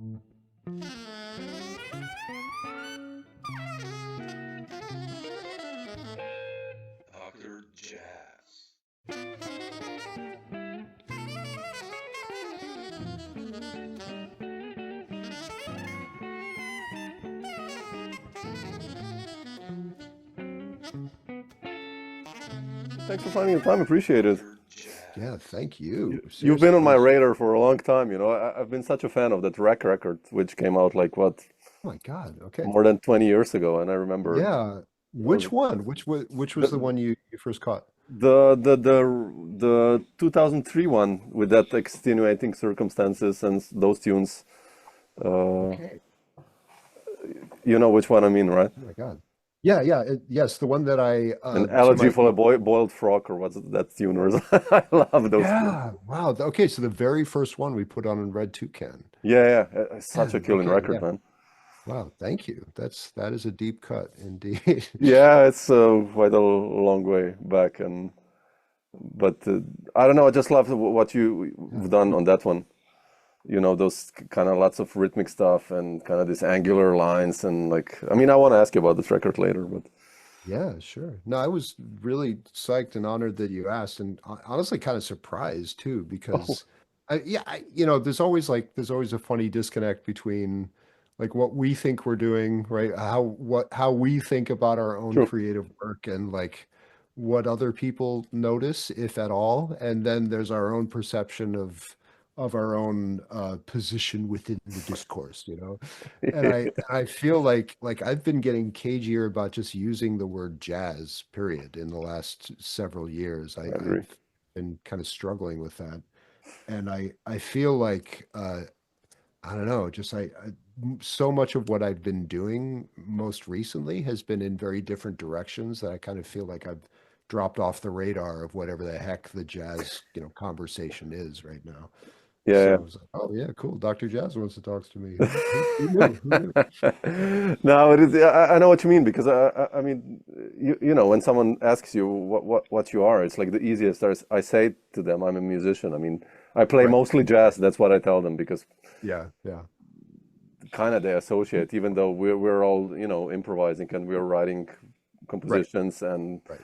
Dr. Jazz. Thanks for finding the time. Appreciate it. Dr. Yeah, Jazz. thank you. You've been on my Seriously. radar for a long time. I've been such a fan of that Wreck record, which came out like what, Oh my God. Okay. more than 20 years ago. And I remember Yeah. it was Which one? Which was the the one you first caught? the 2003 one with that extenuating circumstances and those tunes. Uh, Okay. you know which one I mean, right? Oh my God. Yeah, yeah. Yes, the one that I An to elegy my for a boiled frog, or what's that tune? Or I love those tunes. yeah. Wow. Okay, so the very first one we put on in Red Toucan. Yeah. Such a Man, killing okay, record, yeah. man. Wow, thank you. That is a deep cut indeed. Yeah, it's quite a long way back, and but I don't know. I just love what Yeah. you've done on that one. Those kind of lots of rhythmic stuff and kind of these angular lines and like. I mean, I want to ask you about this record later, but Yeah, sure. No, I was really psyched and honored that you asked, and honestly, kind of surprised too, oh, because there's always a funny disconnect between like what we think we're doing, right? How we think about our own true. creative work and like what other people notice, if at all, and then there's our own perception of our own position within the discourse, you know? And I feel like I've been getting cagier about just using the word jazz, period, in the last several years. I agree. I've been kind of struggling with that. And I feel like I don't know, just so much of what I've been doing most recently has been in very different directions that I kind of feel like I've dropped off the radar of whatever the heck the jazz, conversation is right now. So Yeah. I was like, oh yeah, cool. Dr. Jazz wants to talk to me. Who knew? Who knew? No, it is. I know what you mean because I mean, when someone asks you what you are, it's like the easiest. I say to them, I'm a musician. I mean, I play Right. mostly jazz. That's what I tell them because Yeah, yeah. kind of they associate, even though we're all improvising and we're writing Right, compositions and right.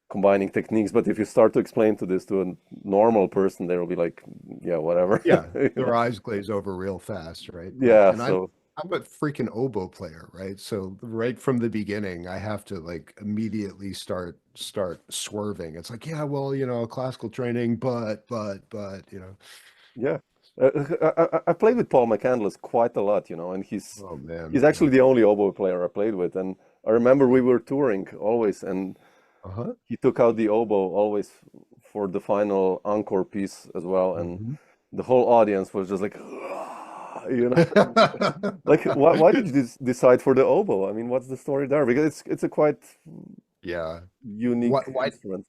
combining techniques. But if you start to explain to this to a normal person, they'll be like, yeah, whatever. Yeah, their eyes glaze over real fast, right? Like, Yeah. and I'm So I'm a freaking oboe player, right? So right from the beginning, I have to like immediately start swerving. It's like, yeah, well, classical training, but. yeah, I played with Paul McCandless quite a lot, and he's Oh man, he's yeah. actually the only oboe player I played with. And I remember we were touring always, and Uh-huh. he took out the oboe always for the final encore piece as well, and Mhm. the whole audience was just like, like why did you decide for the oboe? I mean, what's the story there? Because it's a quite Yeah. unique What instrument.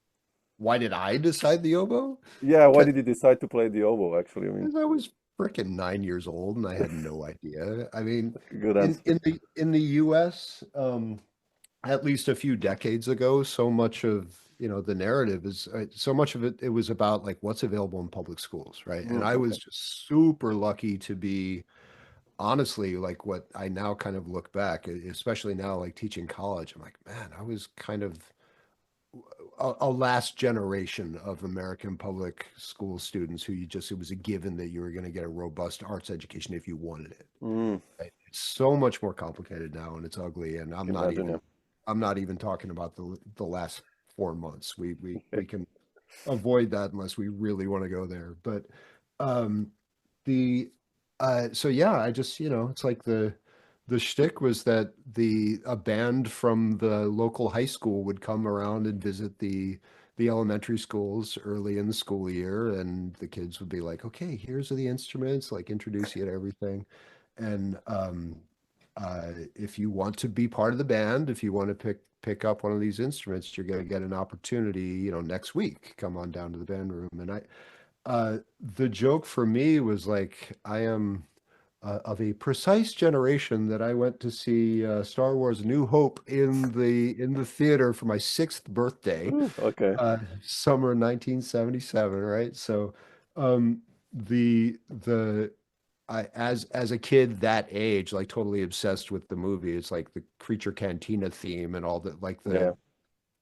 why did I decide the oboe? Yeah, why did you decide to play the oboe? Actually, I mean, Because I was freaking 9 years old and I had no idea. I mean, good in answer. the US, at least a few decades ago, so much of the narrative is so much of it was about like what's available in public schools, right? And I was Okay. just super lucky to be honestly like what I now kind of look back, especially now like teaching college. I'm like, man, I was kind of a last generation of American public school students who it was a given that you were going to get a robust arts education if you wanted it. Mm, Right? It's so much more complicated now and it's ugly. And imagine, yeah. I'm not even talking about the last 4 months. We can avoid that unless we really want to go there. But um the so yeah, I just, it's like the shtick was that a band from the local high school would come around and visit the elementary schools early in the school year, and the kids would be like, "Okay, here's the instruments," like introduce you to everything. And if you want to be part of the band, if you want to pick up one of these instruments, you're going to get an opportunity, next week. Come on down to the band room. And the joke for me was like, I am of a precise generation that I went to see Star Wars: A New Hope in the theater for my 6th birthday, Ooh, okay. summer 1977, right? So, um, the as a kid that age, like totally obsessed with the movie. It's like the Creature Cantina theme and all that, like Yeah.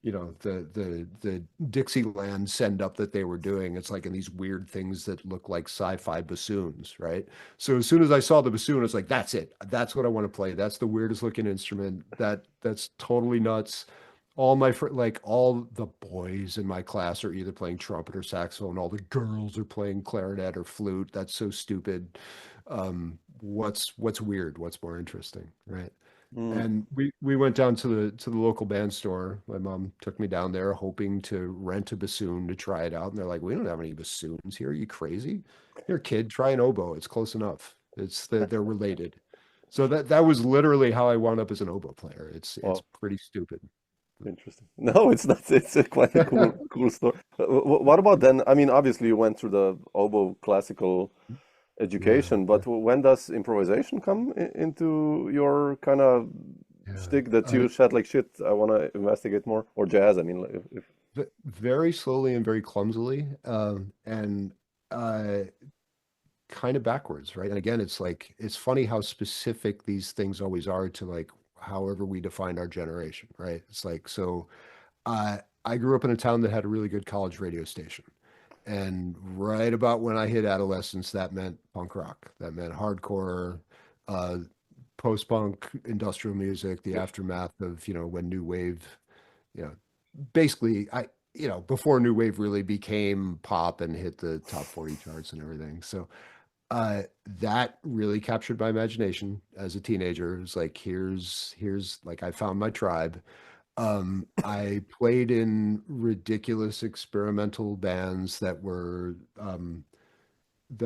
the Dixieland send up that they were doing. It's like in these weird things that look like sci-fi bassoons, right? So as soon as I saw the bassoon, it's like, that's it. That's what I want to play. That's the weirdest looking instrument. That's totally nuts. Like all the boys in my class are either playing trumpet or saxophone. All the girls are playing clarinet or flute. That's so stupid. What's weird? What's more interesting, right? Mm. And we went down to the local band store. My mom took me down there hoping to rent a bassoon to try it out. And they're like, we don't have any bassoons here. Are you crazy? Here, kid, try an oboe. It's close enough. They're related. So that was literally how I wound up as an oboe player. It's Wow. pretty stupid. Interesting. No, it's not. It's a quite a cool story. What about then? I mean, obviously you went through the oboe classical Yeah, education, but when does improvisation come into your kind of yeah. shtick that you said like shit, I want to investigate more, or jazz? I mean, like, if Very slowly and very clumsily, and uh, kind of backwards, right? And again, it's like it's funny how specific these things always are to like however we define our generation, right? It's like so. I grew up in a town that had a really good college radio station, and right about when I hit adolescence, that meant punk rock. That meant hardcore, uh, post-punk, industrial music, the aftermath of when new wave, you know, basically before new wave really became pop and hit the top 40 charts and everything. So that really captured my imagination as a teenager. It was like, here's like I found my tribe. I played in ridiculous experimental bands that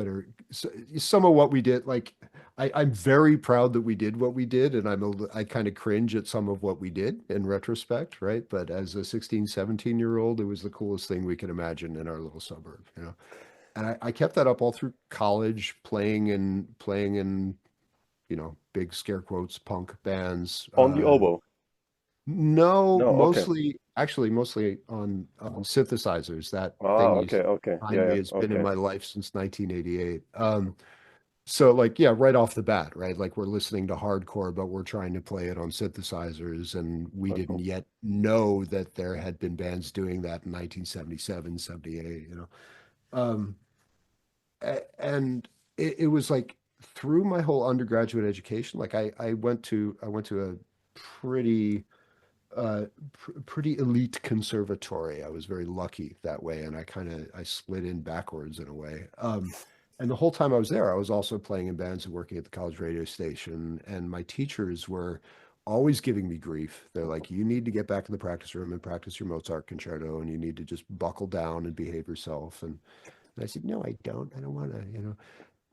are some of what we did. Like I'm very proud that we did what we did, and I kind of cringe at some of what we did in retrospect, right? But as a 16, 17-year-old, it was the coolest thing we could imagine in our little suburb. And I kept that up all through college, playing in big scare quotes punk bands. on the oboe. No, No, okay. mostly on synthesizers. That Ah, thing you okay, see okay. behind Yeah, me yeah, has been in okay. my life since 1988. So like, yeah, right off the bat, right? Like we're listening to hardcore, but we're trying to play it on synthesizers, and we So didn't cool. yet know that there had been bands doing that in 1977, 78, Um, and it was like through my whole undergraduate education, like I went to a pretty pretty elite conservatory. I was very lucky that way, and I slid in backwards in a way. And the whole time I was there, I was also playing in bands and working at the college radio station. And my teachers were always giving me grief. They're like, "You need to get back in the practice room and practice your Mozart concerto, and you need to just buckle down and behave yourself." And I said, "No, I don't. I don't want to."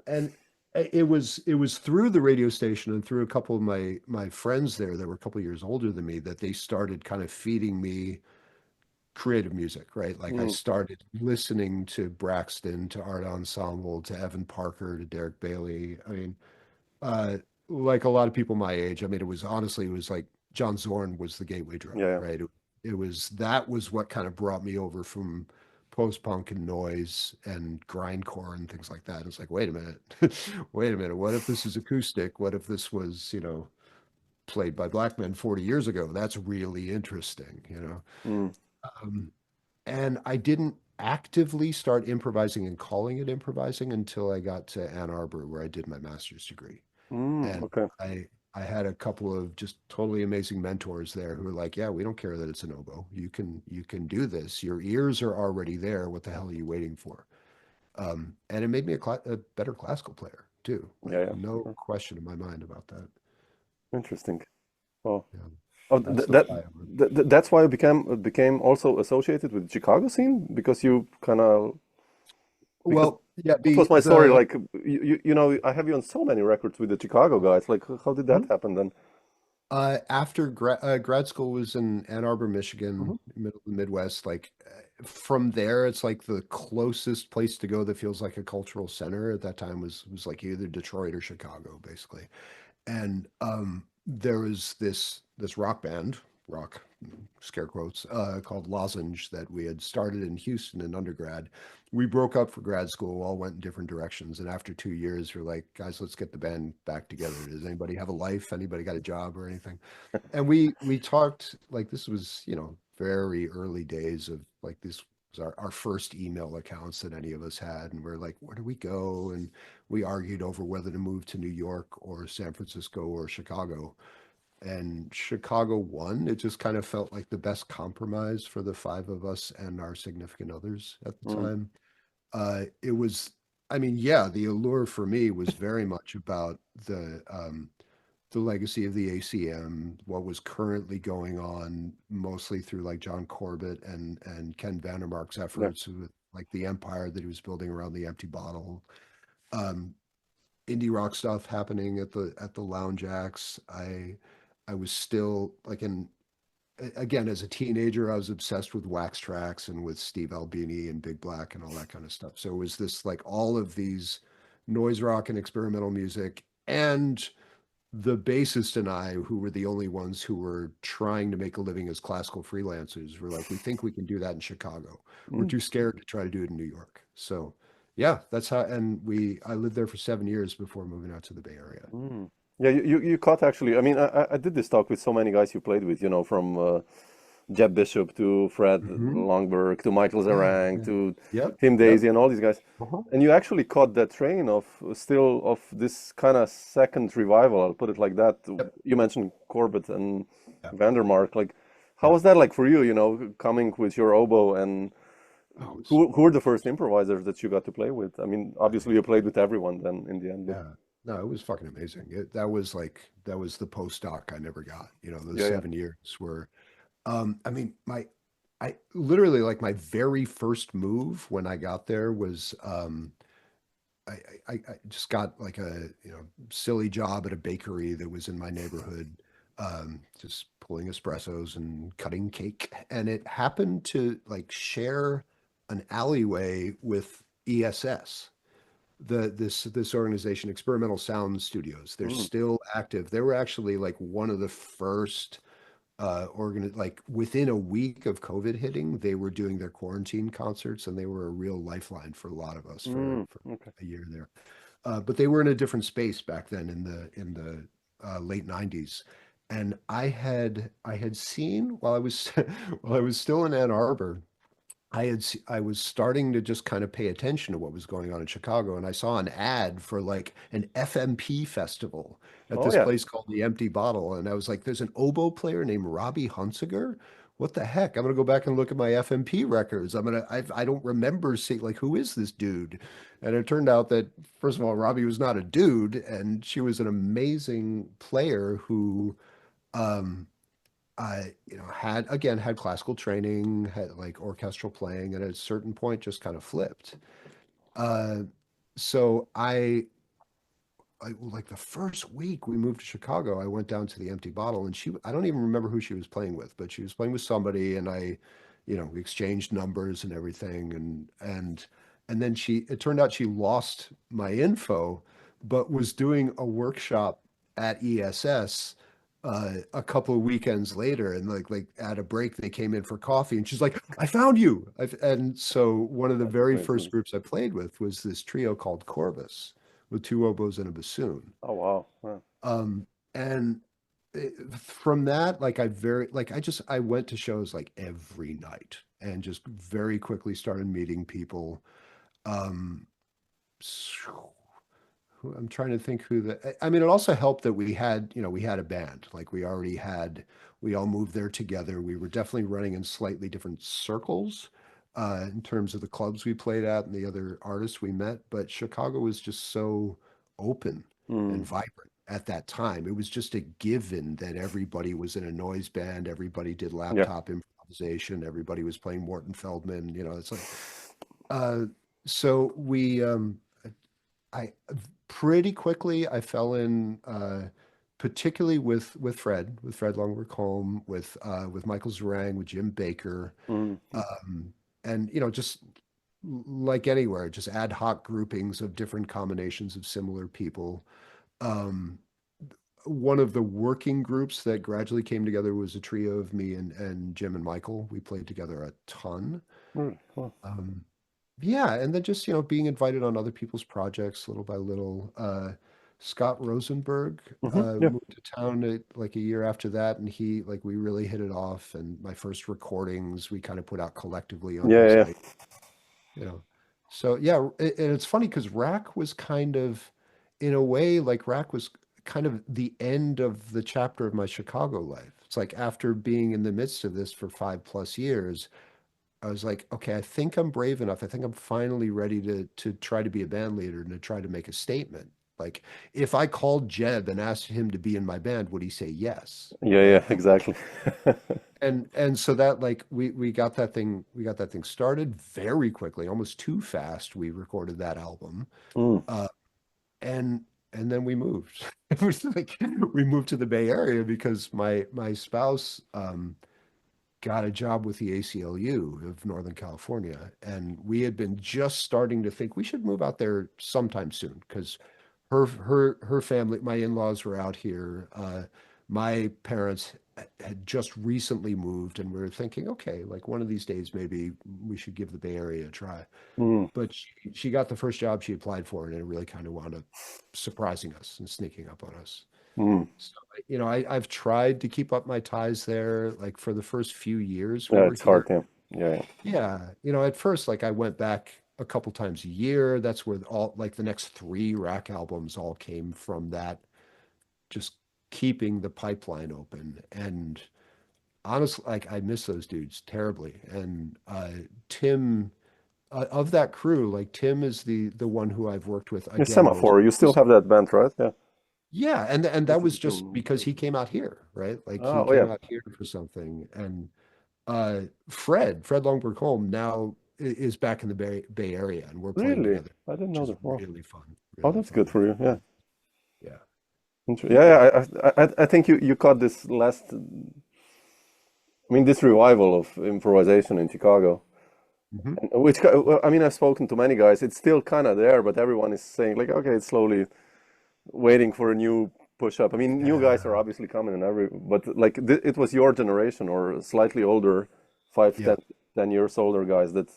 And it was through the radio station and through a couple of my friends there that were a couple of years older than me that they started kind of feeding me creative music, right? Like I Mm, started listening to Braxton, to Art Ensemble, to Evan Parker, to Derek Bailey. I mean, uh, like a lot of people my age, I mean, it was like John Zorn was the gateway drug, yeah, yeah. right? That was what kind of brought me over from post-punk and noise and grindcore and things like that. It's like, wait a minute, wait a minute. What if this is acoustic? What if this was, played by black men 40 years ago? That's really interesting. Mm, Um, and I didn't actively start improvising and calling it improvising until I got to Ann Arbor, where I did my master's degree. And okay. I had a couple of just totally amazing mentors there who were like, "Yeah, we don't care that it's an oboe. You can do this. Your ears are already there. What the hell are you waiting for?" And it made me a better classical player too. Like Yeah, yeah. no Sure. question in my mind about that. Interesting. Oh, Yeah, oh, that's th the that, why. that's why you became also associated with the Chicago scene because you kind of because Well, yeah, that was the my story. the Like I have you on so many records with the Chicago guys. Like, how did that happen then? After grad school was in Ann Arbor, Hmm. Michigan, middle of the Midwest. Like from there, it's like the closest place to go that feels like a cultural center at that time was like either Detroit or Chicago, basically. And there was this rock band, rock, scare quotes, called Lozenge that we had started in Houston in undergrad. We broke up for grad school, all went in different directions. And after 2 years, we're like, guys, let's get the band back together. Does anybody have a life? Anybody got a job or anything? And we talked, like, this was, very early days of, like, this was our first email accounts that any of us had. And we're like, where do we go? And we argued over whether to move to New York or San Francisco or Chicago. And Chicago won. It just kind of felt like the best compromise for the five of us and our significant others at the Mm, time. It was, I mean, yeah, the allure for me was very much about the legacy of the ACM, what was currently going on, mostly through like John Corbett and Ken Vandermark's yeah. efforts with like the empire that he was building around the empty bottle. Um, Indie rock stuff happening at the lounge acts. I was still like again, as a teenager, I was obsessed with Wax Trax and with Steve Albini and Big Black and all that kind of stuff. So it was this like all of these noise rock and experimental music, and the bassist and I, who were the only ones who were trying to make a living as classical freelancers, were like, we think we can do that in Chicago. We're Mm, too scared to try to do it in New York. So yeah, that's how, and I lived there for 7 years before moving out to the Bay Area. mm. Yeah, you caught actually. I mean, I did this talk with so many guys you played with, from Jeb Bishop to Fred Hmm. Longberg to Michael Yeah, Zerang yeah. to Yep, Tim yep. Daisy and all these guys. Uh-huh. And you actually caught that train of still of this kind of second revival, I'll put it like that. Yep. You mentioned Corbett and Yeah. Vandermark. Like, how Yeah. was that like for you, coming with your oboe and Oh, it's who were the first improvisers that you got to play with? I mean, obviously you played with everyone then in the end, but yeah. No, it was fucking amazing. That was the postdoc I never got. Those yeah, yeah. 7 years were I mean, I literally like my very first move when I got there was I, I just got like a silly job at a bakery that was in my neighborhood, just pulling espressos and cutting cake, and it happened to like share an alleyway with ESS, this organization, Experimental Sound Studios. They're Mm, still active. They were actually like one of the first like within a week of COVID hitting, they were doing their quarantine concerts, and they were a real lifeline for a lot of us for okay. a year there. But they were in a different space back then in the late 90s. And I had seen while I was while I was still in Ann Arbor, I was starting to just kind of pay attention to what was going on in Chicago, and I saw an ad for like an FMP festival at Oh this yeah. place called the Empty Bottle, and I was like, "There's an oboe player named Robbie Hunsiger. What the heck? I'm gonna go back and look at my FMP records. I don't remember seeing like who is this dude?" And it turned out that first of all, Robbie was not a dude, and she was an amazing player who um I, had classical training, had like orchestral playing, and at a certain point just kind of flipped. Uh, so like the first week we moved to Chicago, I went down to the Empty Bottle, and I don't even remember who she was playing with, but she was playing with somebody, and we exchanged numbers and everything, and then it turned out she lost my info, but was doing a workshop at ESS a couple of weekends later, and like at a break they came in for coffee, and she's like, "I found you." And so one of the That's very first amazing. groups I played with was this trio called Corvus with two oboes and a bassoon. Oh wow. Yeah. And from that, like I went to shows like every night and just very quickly started meeting people. Um, I'm trying to think I mean, it also helped that we had a band. Like we all moved there together. We were definitely running in slightly different circles in terms of the clubs we played at and the other artists we met. But Chicago was just so open and Mm, vibrant at that time. It was just a given that everybody was in a noise band, everybody did yeah. laptop improvisation, everybody was playing Morton Feldman. It's like uh, so I pretty quickly I fell in particularly with Fred Longworth Home, with Michael Zerang, with Jim Baker, Mm, mm, and just like anywhere, just ad hoc groupings of different combinations of similar people. Um, one of the working groups that gradually came together was a trio of me and Jim and Michael. We played together a ton. Really? Wow. Yeah, and then just, being invited on other people's projects little by little. Scott Rosenberg Yeah. moved to town like a year after that, and we really hit it off. And my first recordings we kind of put out collectively on Yeah, his yeah. label, you know. So yeah, and it's funny because Rack was kind of, in a way, like Rack was kind of the end of the chapter of my Chicago life. It's like after being in the midst of this for 5+ years, I was like, okay, I think I'm brave enough. I think I'm finally ready to try to be a band leader and to try to make a statement. Like, if I called Jeb and asked him to be in my band, would he say yes? Yeah, Right. yeah, exactly. And so that, like, we got that thing started very quickly, almost too fast. We recorded that album. Mm. Uh and and then we moved. It was like we moved to the Bay Area because my spouse got a job with the ACLU of Northern California, and we had been just starting to think we should move out there sometime soon because her family, my in-laws were out here. My parents had just recently moved, and we were thinking, okay, like one of these days, maybe we should give the Bay Area a try. Mm. But she got the first job she applied for, and it really kind of wound up surprising us and sneaking up on us. Mm. So, I've tried to keep up my ties there. Like for the first few years we Yeah, were it's hard, here. yeah. Yeah, yeah. Yeah, at first, like I went back a couple times a year. That's where all like the next three Rack albums all came from that, just keeping the pipeline open. And honestly, like I miss those dudes terribly. And Tim, of that crew, like Tim is the one who I've worked with Yeah, again Semaphore, you still have that band, right? Yeah. Yeah, and This that is was just June. because he came out here, right? Like he Oh, yeah. came out here for something. And Fred Longberg Holm now is back in the Bay Area, and we're playing Really? together, I didn't which know is that. Wow. Oh, really that's good fun. for you. Yeah. Yeah. Yeah, yeah. I think you caught this last, I mean, this revival of improvisation in Chicago, Hmm. which, well, I mean, I've spoken to many guys. It's still kind of there, but everyone is saying like, okay, it's slowly waiting for a new push up. I mean, new guys are Yeah. obviously coming and but like th it was your generation or slightly older, five, Yeah. 10 years older guys that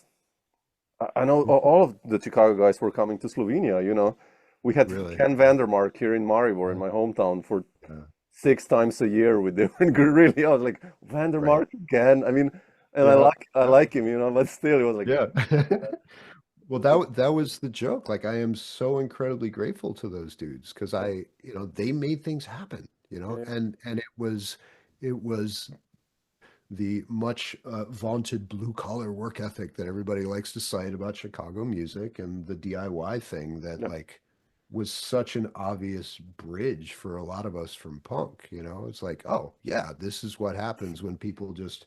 I know Mhm. all of the Chicago guys were coming to Slovenia, you know. We had Really. Ken Vandermark here in Maribor in Yeah. my hometown for Yeah. 6 times a year with different really. I was like, Right. Vandermark again. I mean, and I Yeah. like I Yeah. like him, you know, but still it was like Yeah. Well, that was the joke. Like I am so incredibly grateful to those dudes because they made things happen, yeah, and it was the much vaunted blue collar work ethic that everybody likes to cite about Chicago music and the DIY thing that yeah, like was such an obvious bridge for a lot of us from punk. It's like, oh yeah, this is what happens when people just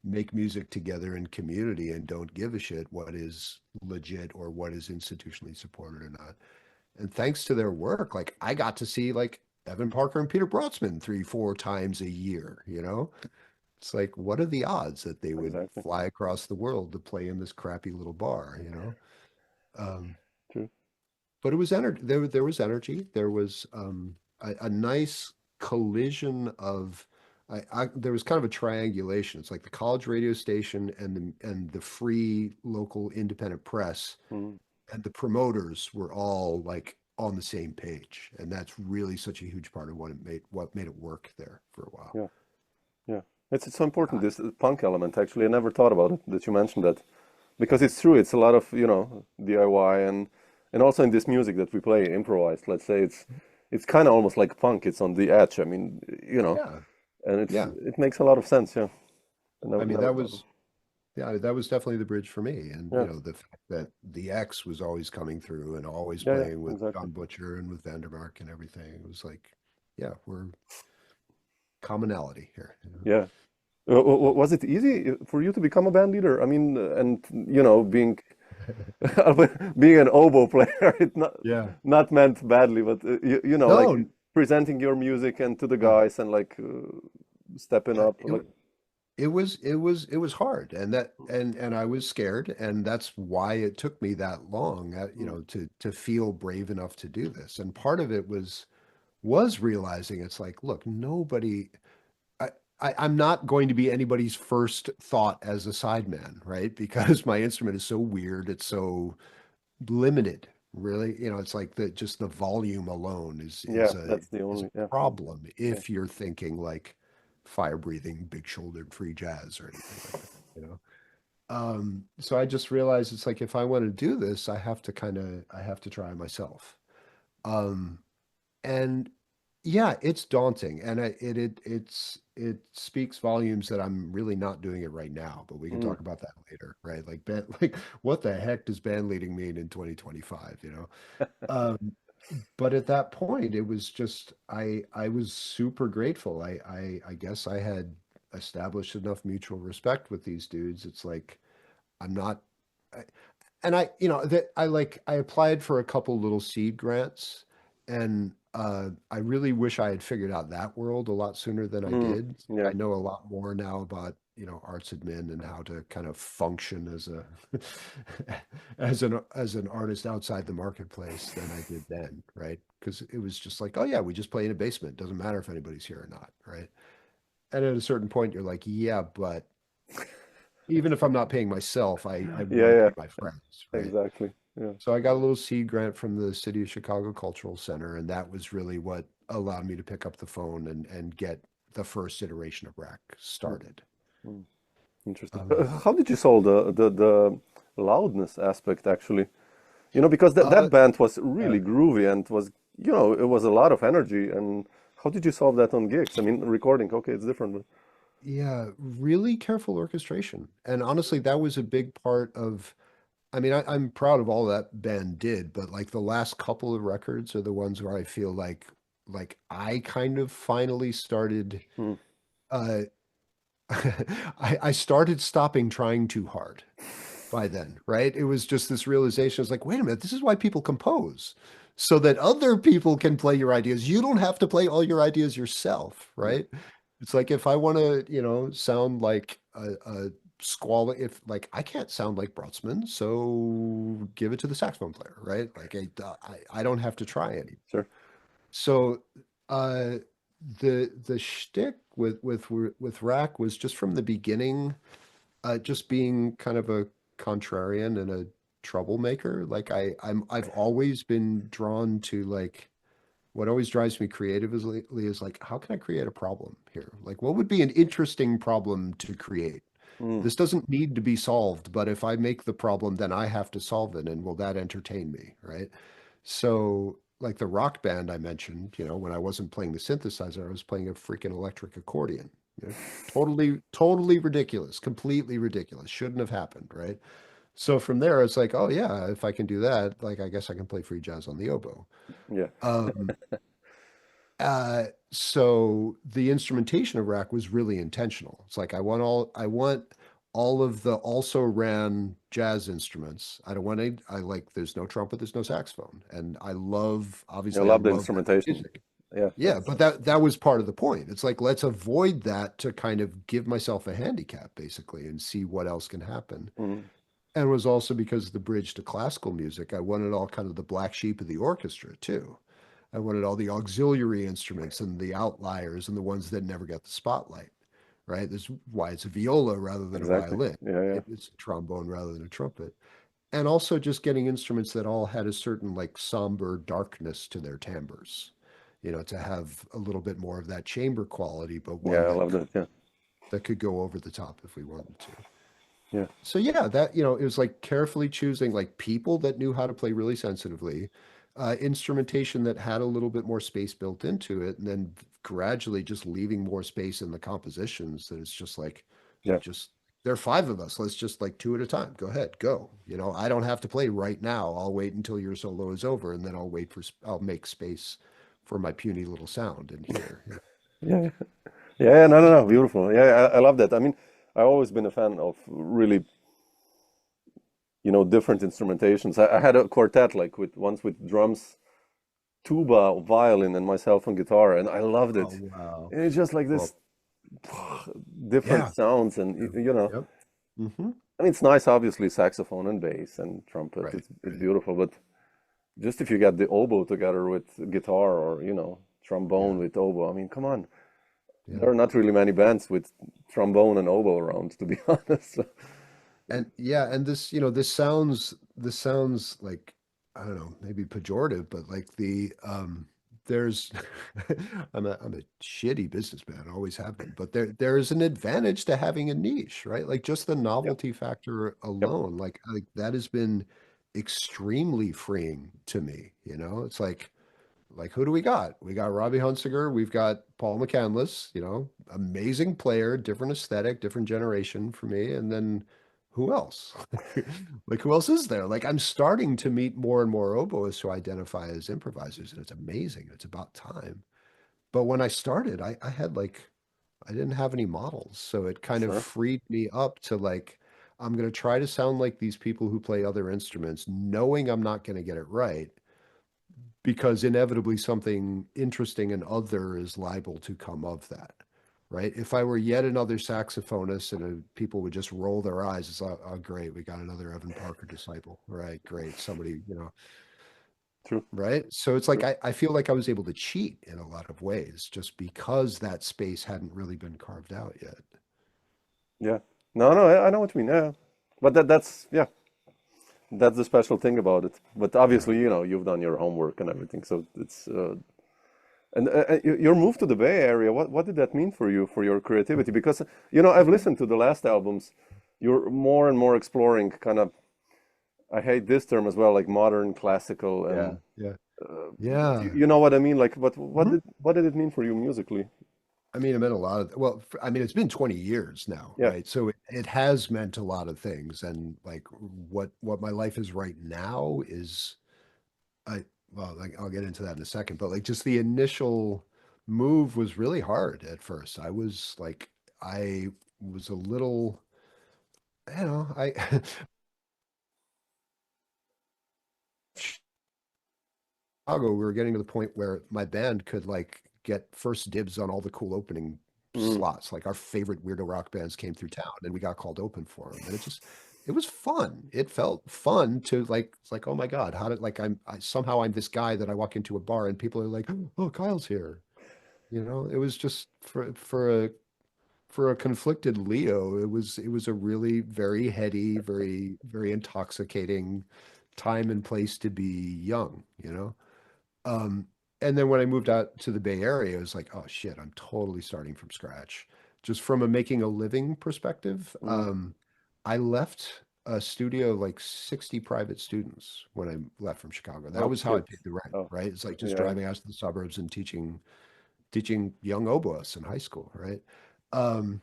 make music together in community and don't give a shit what is legit or what is institutionally supported or not. And thanks to their work, like I got to see like Evan Parker and Peter Brotzman 3, 4 times a year. It's like, what are the odds that they would exactly. fly across the world to play in this crappy little bar? Um, True. but it was energy. There was energy. There was a nice collision of. There was kind of a triangulation. It's like the college radio station and the free local independent press Mm, and the promoters were all like on the same page, and that's really such a huge part of what made it work there for a while. yeah, yeah. It's so important, this punk element actually. I never thought about it that you mentioned that. Because it's true, it's a lot of, DIY and also in this music that we play, improvised, let's say it's kind of almost like punk. It's on the edge. I mean, Yeah, and yeah. it makes a lot of sense, yeah. I I never, mean, never thought of. that was definitely the bridge for me. And, Yeah, the fact that the X was always coming through and always yeah, yeah, playing with exactly. John Butcher and with Vandermark and everything. It was like, yeah, we're commonality here. Yeah. Was it easy for you to become a band leader? I mean, and being being an oboe player, it's Yeah. not meant badly, but like No, presenting your music and to the no. guys and like stepping Yeah, up, it like. it was hard, and I was scared, and that's why it took me that long, Mm, to feel brave enough to do this. And part of it was was realizing it's like, look, nobody, I, I'm not going to be anybody's first thought as a sideman, right? Because my instrument is so weird, it's so limited, really. It's like just the volume alone Yeah, is a that's the is only, a yeah, problem yeah. if you're thinking like fire breathing, big shouldered free jazz or anything like that, you know. So I just realized it's like if I want to do this, I have to try myself. Um, and yeah, it's daunting, and it speaks volumes that I'm really not doing it right now, but we can Mm. talk about that later, right? Like like what the heck does band leading mean in 2025, you know? Um, but at that point, it was just I was super grateful. I guess I had established enough mutual respect with these dudes. It's like I'm not I, and I, that I applied for a couple little seed grants, and I really wish I had figured out that world a lot sooner than I Mm. did. Yeah, I know a lot more now about, arts admin and how to kind of function as a as an artist outside the marketplace than I did then, right? Because it was just like, oh yeah, we just play in a basement. Doesn't matter if anybody's here or not, right? And at a certain point, you're like, yeah, but even if I'm not paying myself, I want yeah, to yeah, pay my friends, right? exactly. Yeah. So I got a little seed grant from the City of Chicago Cultural Center, and that was really what allowed me to pick up the phone and get the first iteration of Rack Mm. started. Mm. Interesting. Um, How did you solve the loudness aspect actually? Because uh, that band was yeah, really groovy and was, it was a lot of energy. And how did you solve that on gigs? I mean, recording, okay, it's different, but yeah, really careful orchestration. And honestly, that was a big part of, I mean, I'm proud of all that band did, but like the last couple of records are the ones where I feel like I kind of finally started mm, uh I started stopping trying too hard by then, right? It was just this realization. It's like, wait a minute, this is why people compose, so that other people can play your ideas. You don't have to play all your ideas yourself, yeah, right? It's like if I want to, sound like a squall, if like I can't sound like Brotzman, so give it to the saxophone player, right? Like I don't have to try any. sure. So uh the shtick with Rack was just from the beginning, just being kind of a contrarian and a troublemaker. Like I've always been drawn to like what always drives me creatively is like, how can I create a problem here? Like, what would be an interesting problem to create? Mm, This doesn't need to be solved, but if I make the problem, then I have to solve it, and will that entertain me, right? So, like the rock band I mentioned, when I wasn't playing the synthesizer, I was playing a freaking electric accordion. Totally ridiculous, completely ridiculous. Shouldn't have happened, right? So from there, it's like, oh yeah, if I can do that, like I guess I can play free jazz on the oboe. yeah. Um, so the instrumentation of Rack was really intentional. It's like I want all of the also ran jazz instruments. I don't want any, I like there's no trumpet, there's no saxophone. And I obviously I love the love that instrumentation. music. Yeah, Yeah, that's but that was part of the point. It's like let's avoid that to kind of give myself a handicap basically and see what else can happen. mm, And it was also because of the bridge to classical music. I wanted all kind of the black sheep of the orchestra too. I wanted all the auxiliary instruments and the outliers and the ones that never got the spotlight, right? That's why it's a viola rather than a exactly. violin, Yeah, yeah, right? It's a trombone rather than a trumpet. And also just getting instruments that all had a certain like somber darkness to their timbres, to have a little bit more of that chamber quality, but yeah. one I love that. Yeah, that could go over the top if we wanted to. yeah. So yeah, that it was like carefully choosing like people that knew how to play really sensitively, instrumentation that had a little bit more space built into it, and then gradually just leaving more space in the compositions that it's just like, Yeah. just there are five of us. Let's just like two at a time. Go ahead, go. I don't have to play right now. I'll wait until your solo is over, and then I'll make space for my puny little sound in here. Yeah, yeah, yeah. No, no, no. Beautiful. Yeah, I love that. I mean, I've always been a fan of really, different instrumentations. I had a quartet like with once with drums, tuba, violin, and myself on guitar, and I loved Oh it. wow. And it's just like Well, this different yeah. sounds, and Yep. Hmm. I mean, it's nice, obviously, saxophone and bass and trumpet. Right. It's Right. beautiful, but just if you get the oboe together with guitar or trombone Yeah. with oboe. I mean, come on. Yeah. There are not really many bands with trombone and oboe around, to be honest. So, And yeah, and this, this sounds like, I don't know, maybe pejorative, but like there's I'm a shitty businessman, always have been, but there is an advantage to having a niche, right? Like just the yep, novelty factor yep, alone, like that has been extremely freeing to me, you know? It's like who do we got? We got Robbie Hunsiger, we've got Paul McCandless, amazing player, different aesthetic, different generation for me, and then who else? Like who else is there? Like I'm starting to meet more and more oboists who identify as improvisers, and it's amazing. It's about time. But when I started, I had like I didn't have any models, so it kind of sure. freed me up to like I'm going to try to sound like these people who play other instruments, knowing I'm not going to get it right because inevitably something interesting and other is liable to come of that, right? If I were yet another saxophonist and people would just roll their eyes, it's like, oh, great, we got another Evan Parker disciple, right? Great, somebody, True, right? So it's like true. I feel like I was able to cheat in a lot of ways just because that space hadn't really been carved out yet. Yeah. No, no, I know what you mean. Yeah. But that's yeah, that's the special thing about it. But Yeah. obviously, you've done your homework and everything, so it's and your move to the Bay Area, what did that mean for you, for your creativity? Because, I've listened to the last albums. You're more and more exploring kind of, I hate this term as well, like modern classical Yeah. and Yeah. but Yeah. you know what I mean? Like, but Mhm. what did it mean for you musically? I mean, it meant a lot of, well, I mean, it's been 20 years now, Yeah. right? So it has meant a lot of things. And like what my life is right now is well, like I'll get into that in a second, but like just the initial move was really hard at first. I was a little, I Chicago, we were getting to the point where my band could like get first dibs on all the cool opening Mm, slots. Like our favorite weirdo rock bands came through town and we got called open for them. And it was fun. It felt fun to like, it's like, oh my God, how did like somehow I'm this guy that I walk into a bar and people are like, oh, Kyle's here. It was just for a conflicted Leo, it was a really very heady, very, very intoxicating time and place to be young. Um, and then when I moved out to the Bay Area, it was like, oh shit, I'm totally starting from scratch. Just from a making a living perspective, mm, I left a studio of like 60 private students when I left from Chicago. That oh was how I shit. paid the rent, Oh, right? It's like just yeah. driving out to the suburbs and teaching young oboists in high school, right? Um,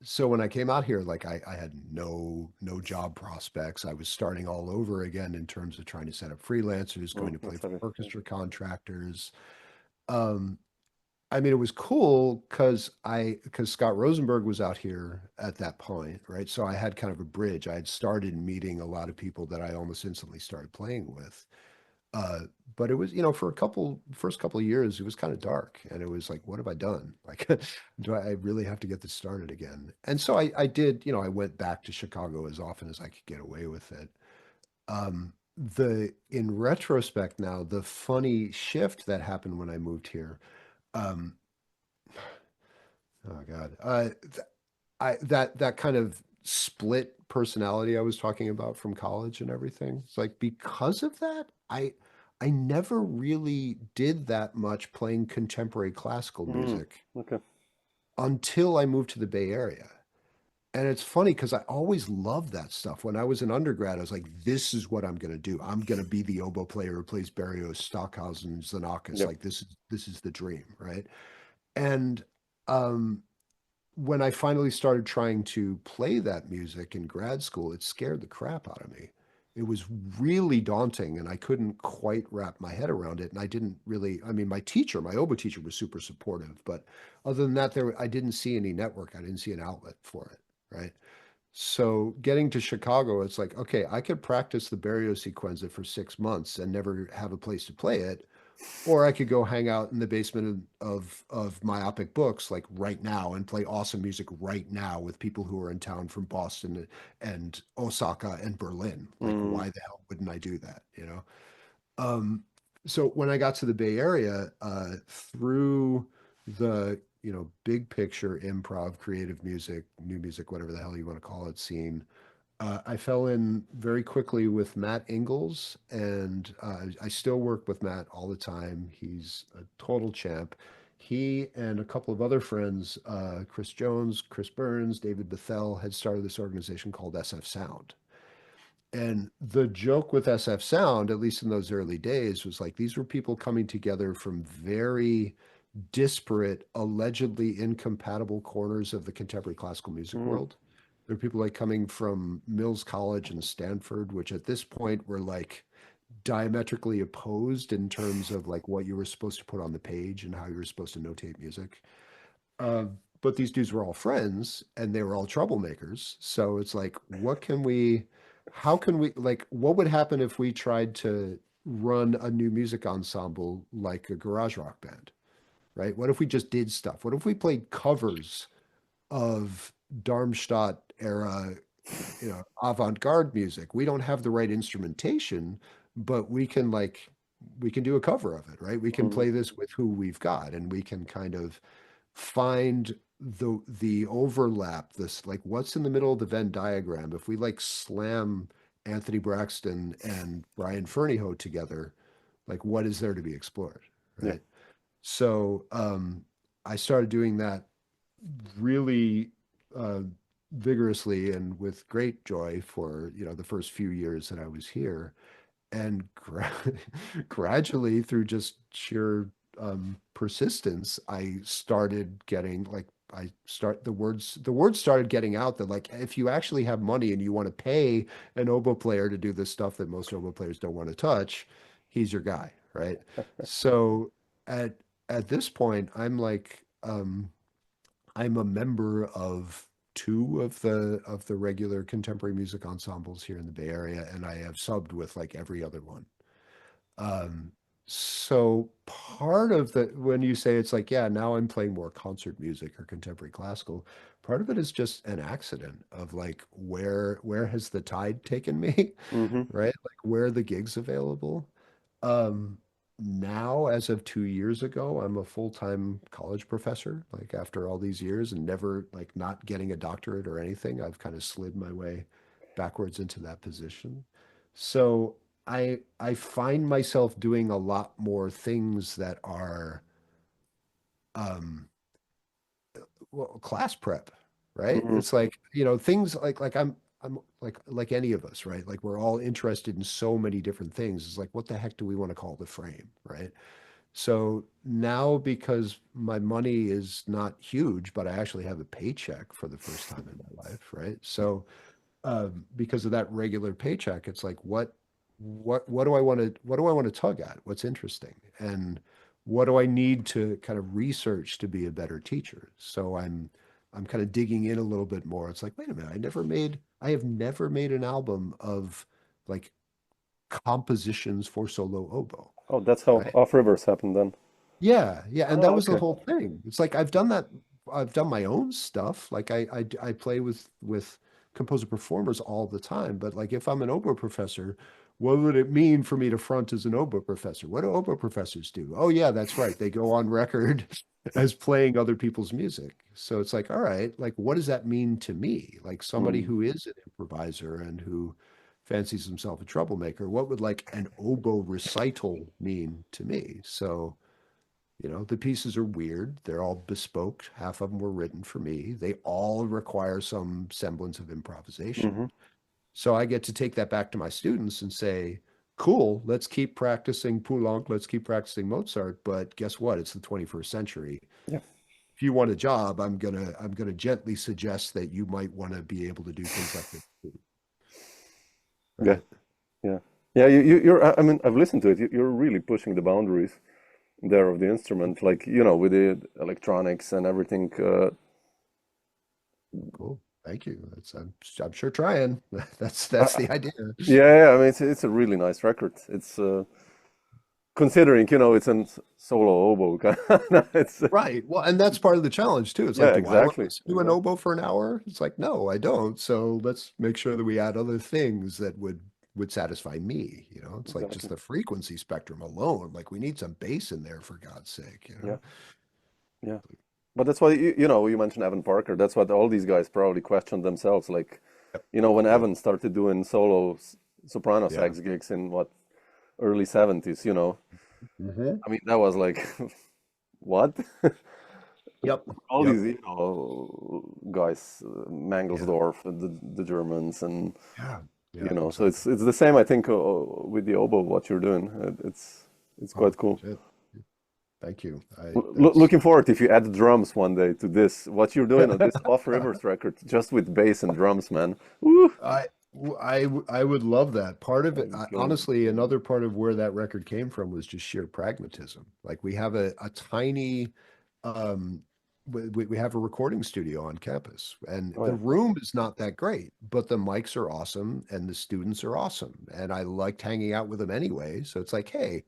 so when I came out here, like I had no job prospects. I was starting all over again in terms of trying to set up freelancers, going to play That's for heavy. Yeah. orchestra contractors. Um, I mean, it was cool because Scott Rosenberg was out here at that point, right? So I had kind of a bridge. I had started meeting a lot of people that I almost instantly started playing with. Uh, but it was, for first couple of years, it was kind of dark, and it was like, what have I done? Like, do I really have to get this started again? And so I did, I went back to Chicago as often as I could get away with it. In retrospect now, the funny shift that happened when I moved here, um, oh God, that kind of split personality I was talking about from college and everything. It's like because of that, I never really did that much playing contemporary classical Mm, music okay. until I moved to the Bay Area. And it's funny because I always loved that stuff. When I was an undergrad, I was like, this is what I'm going to do. I'm going to be the oboe player who plays Berlioz, Stockhausen, Xenakis. Yep. Like this is the dream, right? And um, when I finally started trying to play that music in grad school, it scared the crap out of me. It was really daunting, and I couldn't quite wrap my head around it. And I didn't really, I mean, my oboe teacher was super supportive, but other than that, I didn't see any network. I didn't see an outlet for it, right? So getting to Chicago, it's like, okay, I could practice the Berlioz sequenza for 6 months and never have a place to play it, or I could go hang out in the basement of myopic books like right now and play awesome music right now with people who are in town from Boston and Osaka and Berlin. Like, Mm, why the hell wouldn't I do that? Um, so when I got to the Bay Area, through the, big picture improv, creative music, new music, whatever the hell you want to call it, scene, I fell in very quickly with Matt Ingalls, and I still work with Matt all the time. He's a total champ. He and a couple of other friends, Chris Jones, Chris Burns, David Bethel, had started this organization called SF Sound. And the joke with SF Sound, at least in those early days, was like these were people coming together from very disparate, allegedly incompatible corners of the contemporary classical music Mm, world. There are people like coming from Mills College and Stanford, which at this point were like diametrically opposed in terms of like what you were supposed to put on the page and how you were supposed to notate music. Uh, but these dudes were all friends and they were all troublemakers. So it's like, how can we, like, what would happen if we tried to run a new music ensemble like a garage rock band, right? What if we just did stuff? What if we played covers of Darmstadt era, avant-garde music? We don't have the right instrumentation, but we can do a cover of it, right? We can mm, play this with who we've got, and we can kind of find the overlap, this like what's in the middle of the Venn diagram. If we like slam Anthony Braxton and Brian Ferneyhough together, like what is there to be explored, yeah. right? So I started doing that really uh, vigorously and with great joy for the first few years that I was here, and gradually through just sheer persistence, I started getting like I start the words started getting out that like if you actually have money and you want to pay an oboe player to do this stuff that most oboe players don't want to touch, he's your guy, right? So at at this point, I'm a member of two of the regular contemporary music ensembles here in the Bay Area, and I have subbed with like every other one. Um, so part of the when you say it's like, yeah, now I'm playing more concert music or contemporary classical, part of it is just an accident of like where has the tide taken me, Hmm. right? Like where are the gigs available? Um, Now, as of 2 years ago, I'm a full-time college professor. Like after all these years and never like not getting a doctorate or anything, I've kind of slid my way backwards into that position. So I find myself doing a lot more things that are um well, class prep, right? Hmm. It's like, things like I'm like any of us, right? Like we're all interested in so many different things. It's like, what the heck do we want to call the frame, right? So now because my money is not huge, but I actually have a paycheck for the first time in my life, right? So because of that regular paycheck, it's like what do I want to tug at? What's interesting? And what do I need to kind of research to be a better teacher? So I'm kind of digging in a little bit more. It's like, wait a minute, I have never made an album of like compositions for solo oboe, Oh, that's how right? Off Rivers happened then. Yeah, yeah, and that Oh, was the okay. whole thing. It's like I've done that. I've done my own stuff. Like I play with composer performers all the time. But like if I'm an oboe professor, what would it mean for me to front as an oboe professor? What do oboe professors do? Oh yeah, that's right. They go on record as playing other people's music. So it's like, all right, like what does that mean to me? Like somebody Mm. who is an improviser and who fancies himself a troublemaker, what would like an oboe recital mean to me? So the pieces are weird. They're all bespoke. Half of them were written for me. They all require some semblance of improvisation. Hmm. So I get to take that back to my students and say, cool, let's keep practicing Poulenc, let's keep practicing Mozart, but guess what? It's the 21st century. Yeah. If you want a job, I'm gonna gently suggest that you might want to be able to do things like this, too, Yeah. right? Yeah. Yeah. You're. I mean, I've listened to it. You're really pushing the boundaries there of the instrument, like with the electronics and everything. Cool. Thank you. I'm sure trying. That's I, that's the idea. yeah. Yeah. I mean, it's a really nice record. It's considering it's a solo oboe. It's Right. Well, and that's part of the challenge too. It's like, yeah. do I want to Exactly. listen to an Exactly. oboe for an hour? It's like, no, I don't. So let's make sure that we add other things that would satisfy me, you know. It's like just exactly. the frequency spectrum alone. Like we need some bass in there for God's sake, you Yeah, know. yeah. But that's why you know you mentioned Evan Parker. That's what all these guys probably questioned themselves. Like, Yep. you know, when Yep. Evan started doing solo soprano Yeah. sax gigs in what early 70s, you know, Hmm. I mean that was like what? Yep. All Yep. these, you know, guys, Yeah. Mangelsdorf, the Germans, and Yeah. you Yeah. know, so Exactly. it's the same, I think, with the oboe, what you're doing. It's Oh, quite cool. shit. Thank you. That's Looking forward if you add drums one day to this, what you're doing on this Off Rivers record, just with bass and drums, man. Woo! I would love that. Part of That it, would be killer. honestly, another part of where that record came from was just sheer pragmatism. Like we have a tiny, um, we have a recording studio on campus, and Oh the yeah, room is not that great, but the mics are awesome and the students are awesome, and I liked hanging out with them anyway. So it's like, hey,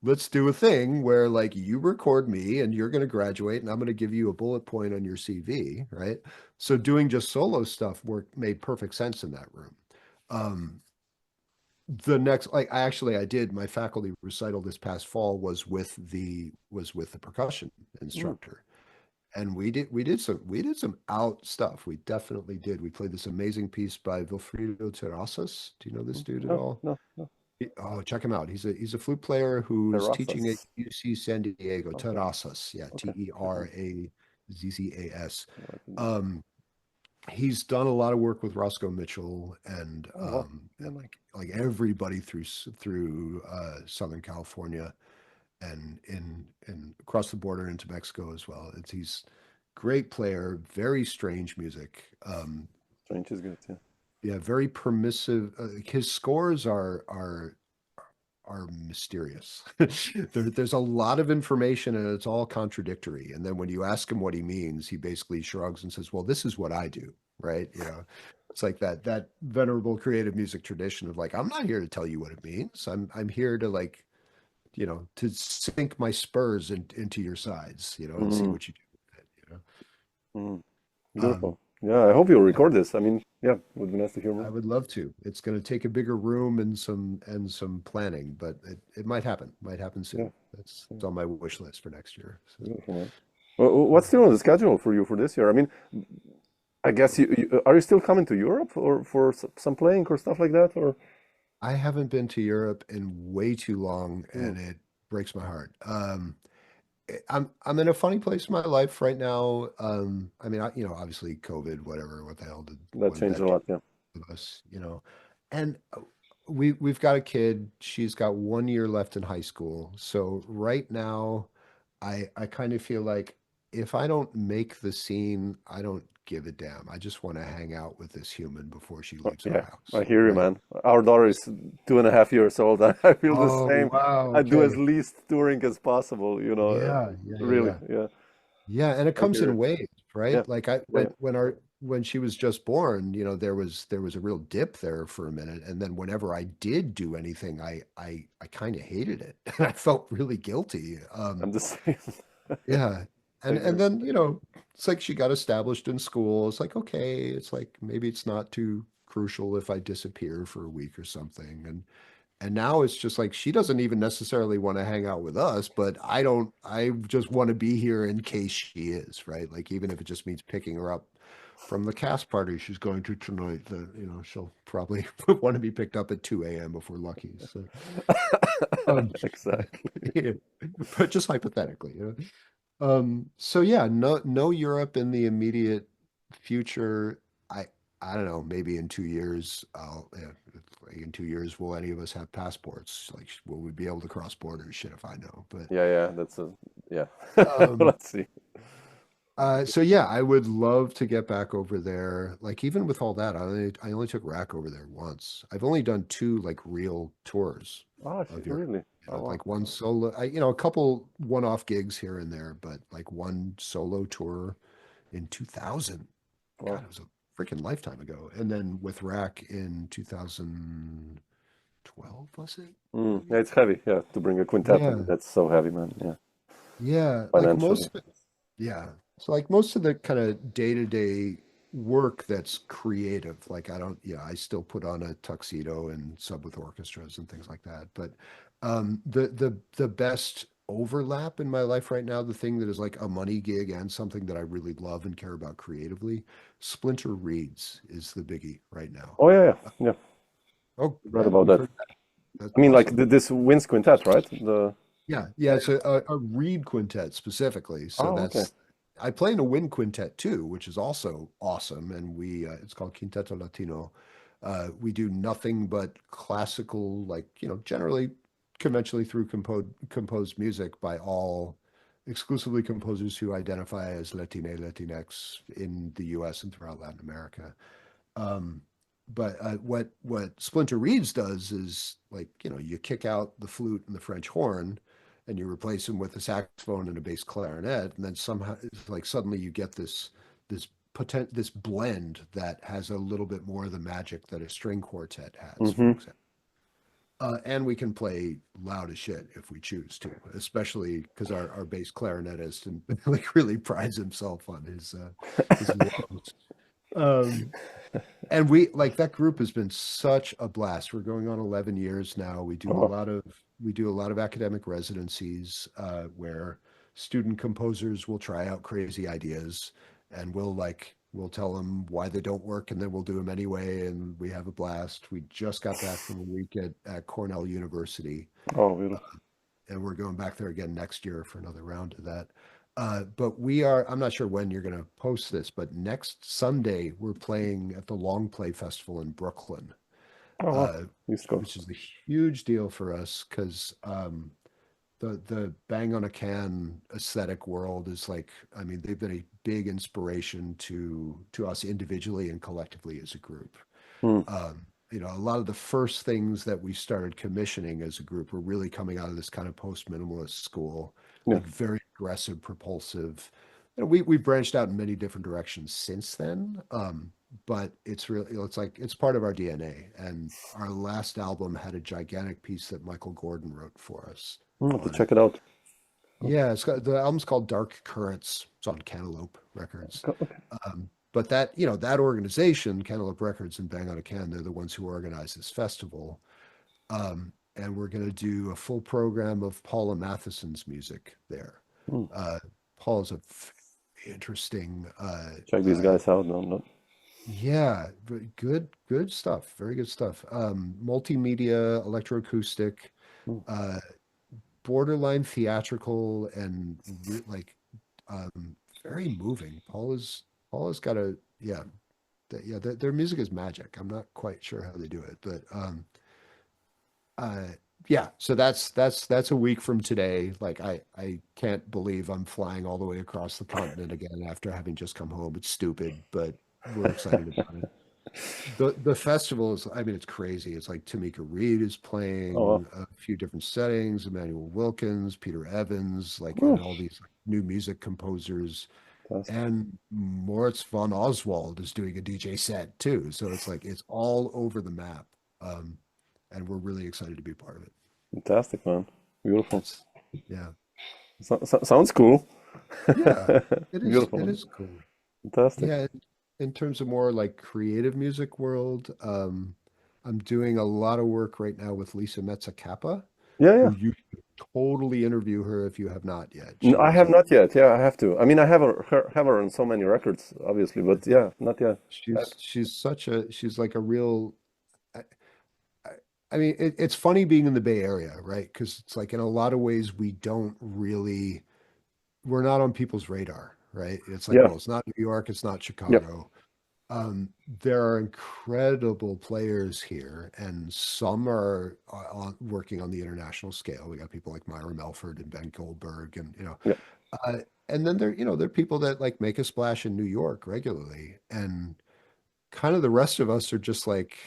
let's do a thing where like you record me and you're going to graduate and I'm going to give you a bullet point on your CV, right? So doing just solo stuff worked made perfect sense in that room. Um, the next, like I did my faculty recital this past fall was with the percussion mm, instructor. And we did some out stuff. We definitely did. We played this amazing piece by Vilfredo Terrazas. Do you know this dude at no, all? no, no. Oh, check him out. He's a flute player who's teaching at Terrazas. UC San Diego. Okay, Terrazas, yeah, okay. Terazzas. I'll write it down. Um, he's done a lot of work with Roscoe Mitchell Oh wow, no, and no. like everybody through Southern California and in across the border into Mexico as well. He's great player, very strange music. Strange is good. Yeah. Yeah, very permissive. His scores are mysterious. There's a lot of information and it's all contradictory. And then when you ask him what he means, he basically shrugs and says, "Well, this is what I do." Right? You know, it's like that venerable creative music tradition of like, I'm not here to tell you what it means. I'm here to like, you know, to sink my spurs into your sides, you know, and see Mm, what you do with it, you mm. know. Beautiful. Yeah, I hope you'll Yeah. record this. I mean, yeah, would be nice to hear I more. would love to. It's going to take a bigger room and some planning, but it might happen. Might happen Yeah, soon. That's yeah, it's on my wish list for next year. So, beautiful, man. What's still on the schedule for you for this year? I mean, I guess are you still coming to Europe or for some playing or stuff like that? Or I haven't been to Europe in way too long, mm, and it breaks my heart. I'm in a funny place in my life right now. I mean, you know, obviously COVID, whatever, what the hell did that what did changed that a do lot. Yeah. to us, you know? And we've got a kid. She's got 1 year left in high school. So right now, I kind of feel like if I don't make the scene, I don't give a damn. I just want to hang out with this human before she leaves our Yeah, I house, hear you, right? man. Our daughter is 2.5 years old, and I feel the Oh, same. wow. I do as Okay. least touring as possible, you know. Yeah, yeah, yeah, Really, yeah. yeah. Yeah, and it I comes hear in it. waves, Yeah, right? Like I yeah, when she was just born, you know, there was a real dip there for a minute, and then whenever I did do anything, I kind of hated it, and I felt really guilty. I'm the same. Yeah, I and hear then you know, it's like she got established in school. It's like okay, it's like maybe it's not too crucial if I disappear for a week or something, and now it's just like she doesn't even necessarily want to hang out with us, but I don't, I just want to be here in case she is, right? Like even if it just means picking her up from the cast party she's going to tonight, that, you know, she'll probably want to be picked up at 2 a.m. if we're lucky. So, um, Exactly. yeah, but just hypothetically, you know. So yeah, no Europe in the immediate future. I I don't know, maybe in 2 years, yeah, like in 2 years, will any of us have passports? Like, will we be able to cross borders? Shit, if I know. But Yeah, yeah, that's a yeah. um, Let's see. so yeah, I would love to get back over there. Like even with all that, I only took Rack over there once. I've only done two like real tours Oh, of shit, Europe. really? You Oh, know, wow. like one solo, you know, a couple one-off gigs here and there, but like one solo tour in 2000. God, Wow. it was a freaking lifetime ago. And then with Rack in 2012, was it? Yeah, Maybe? it's heavy. Yeah, to bring a quintet, I mean, Yeah. that's so heavy, man. Yeah, Yeah. Like financially. most of it, yeah. So like most of the kind of day-to-day work that's creative. Like I don't, I still put on a tuxedo and sub with orchestras and things like that. But the best overlap in my life right now, the thing that is like a money gig and something that I really love and care about creatively, Splinter Reeds is the biggie right now. Oh yeah, yeah, yeah. Oh Read yeah, about you've that. heard that. That's I mean, like awesome. this Winds Quintet, right? The Yeah, yeah, it's a reed quintet specifically. So oh, okay. that's I play in a wind quintet too, which is also awesome. And it's called Quinteto Latino. We do nothing but classical, like generally conventionally through composed music by all exclusively composers who identify as Latine, Latinx in the U.S. and throughout Latin America. Um, but what Splinter Reeds does is like you kick out the flute and the French horn, and you replace them with a saxophone and a bass clarinet, and then somehow it's like suddenly you get this this blend that has a little bit more of the magic that a string quartet has, for Mm-hmm. example. And we can play loud as shit if we choose to, especially because our bass clarinetist and like really prides himself on his lungs. Um, and we like that group has been such a blast. We're going on 11 years now. Oh, We do a lot of academic residencies where student composers will try out crazy ideas and we'll tell them why they don't work and then we'll do them anyway and we have a blast. We just got back from a week at Cornell University oh, beautiful. and we're going back there again next year for another round of that. But I'm not sure when you're going to post this, but next Sunday, we're playing at the Long Play Festival in Brooklyn, Oh, wow. uh, East Coast. which is a huge deal for us because the bang on a can aesthetic world is like, I mean, they've been a big inspiration to us individually and collectively as a group. Hmm. A lot of the first things that we started commissioning as a group were really coming out of this kind of post-minimalist school, Yeah. like very aggressive, propulsive. We branched out in many different directions since then, but it's really it's like it's part of our DNA. And our last album had a gigantic piece that Michael Gordon wrote for us I'll have to on it. check it out. Yeah, the album's called Dark Currents. It's on Cantaloupe Records. Okay. But that organization, Cantaloupe Records and Bang on a Can, they're the ones who organize this festival. And we're going to do a full program of Paula Matheson's music there. Hmm. Paula's a very interesting, Check these guys out. No, no. yeah, good stuff. Very good stuff. Multimedia, electroacoustic, Hmm. uh, borderline theatrical, and like very moving. Paula's got a yeah their music is magic. I'm not quite sure how they do it, but uh yeah. So that's a week from today. Like I can't believe I'm flying all the way across the continent again after having just come home. It's stupid, but we're excited about it. The festival is, I mean, it's crazy. It's like Tamika Reed is Oh, wow. playing a few different settings, Emmanuel Wilkins, Peter Evans, like, Hmm. and all these new music composers. Fantastic. And Moritz von Oswald is doing a DJ set too. So it's like it's all over the map. Um, and we're really excited to be part of it. Fantastic, man. Beautiful. That's yeah. Sounds cool. Yeah, it Beautiful. is cool. Fantastic. Yeah, in terms of more like creative music world, I'm doing a lot of work right now with Lisa Metza Yeah, yeah. who you should totally interview her if you have not yet. I have not yet. Yeah, I have to. I mean, I have her on so many records, obviously, but yeah, not yet. She's like a real. I, I I mean, it's funny being in the Bay Area, right? Because it's like in a lot of ways we're not on people's radar, right? It's like, Yeah, well, it's not New York, it's not yeah, Chicago. There are incredible players here, and some are working on the international scale. We got people like Myra Melford and Ben Goldberg, and yeah, uh, and then there are people that like make a splash in New York regularly, and kind of the rest of us are just like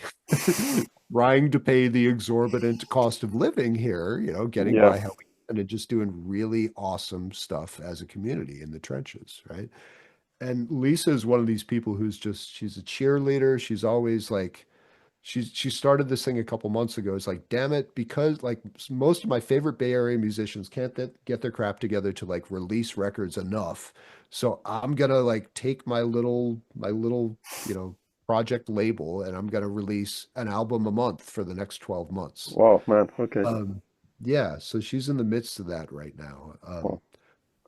trying to pay the exorbitant cost of living here, getting yeah. by how we can and just doing really awesome stuff as a community in the trenches, right? And Lisa is one of these people she's a cheerleader. She's always like she started this thing a couple months ago. It's like, damn it, because like most of my favorite Bay Area musicians can't get their crap together to like release records enough. So I'm gonna like take my little, project label, and I'm gonna release an album a month for the next 12 months. Wow, man. Okay. Um, yeah, so she's in the midst of that right now. Wow.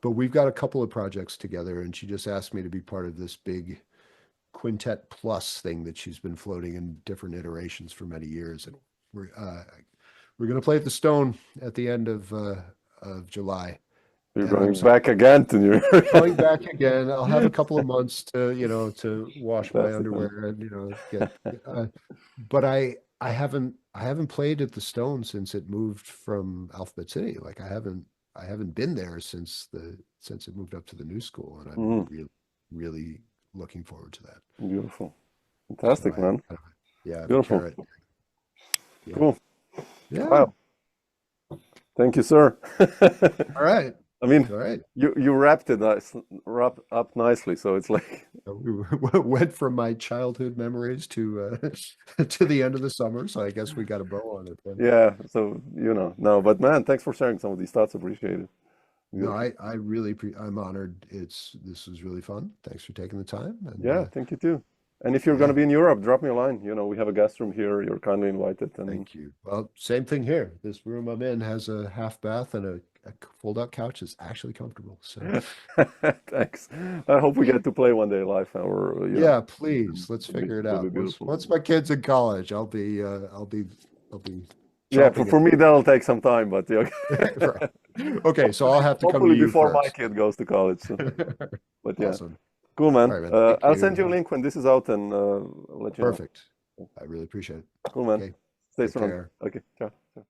But we've got a couple of projects together, and she just asked me to be part of this big Quintet Plus thing that she's been floating in different iterations for many years. And we're going to play at the Stone at the end of July. You're And going back again to New York. going back again. I'll have a couple of months to to wash my Fantastic, man. underwear and get. But I haven't played at the Stone since it moved from Alphabet City. Like I haven't been there since it moved up to the new school, and I'm Mm, really looking forward to that. beautiful. So Fantastic, man. yeah, I have a Beautiful. carrot. Yeah. Cool. Yeah. Wow. Thank you, sir. All right. I mean, All right. you wrapped up nicely, so it's like, So we went from my childhood memories to to the end of the summer, so I guess we got a bow on it then. yeah, so no, but man, thanks for sharing some of these thoughts. Appreciate it. No, Beautiful. I really I'm honored. This was really fun. Thanks for taking the time. And Yeah, thank you too. And if you're going to yeah, be in Europe, drop me a line. We have a guest room here. You're kindly invited. And thank you. Well, same thing here. This room I'm in has a half bath and a fold-out couch. It's actually comfortable. So thanks. I hope we get to play one day live, or yeah, please, let's it'll be, figure it it'll be out. beautiful. Once my kid's in college, I'll be Yeah, chomping for at me that'll take some time, but yeah. right. Okay, so I'll have to come to Hopefully you before my first. kid goes to college. So. But yeah, Awesome. cool, All man. right, man. Thank I'll send you a you. link when this is out, and I'll let you know. Perfect. I really appreciate it. Cool, man. Okay, Stay take strong. care. Okay, ciao. Ciao.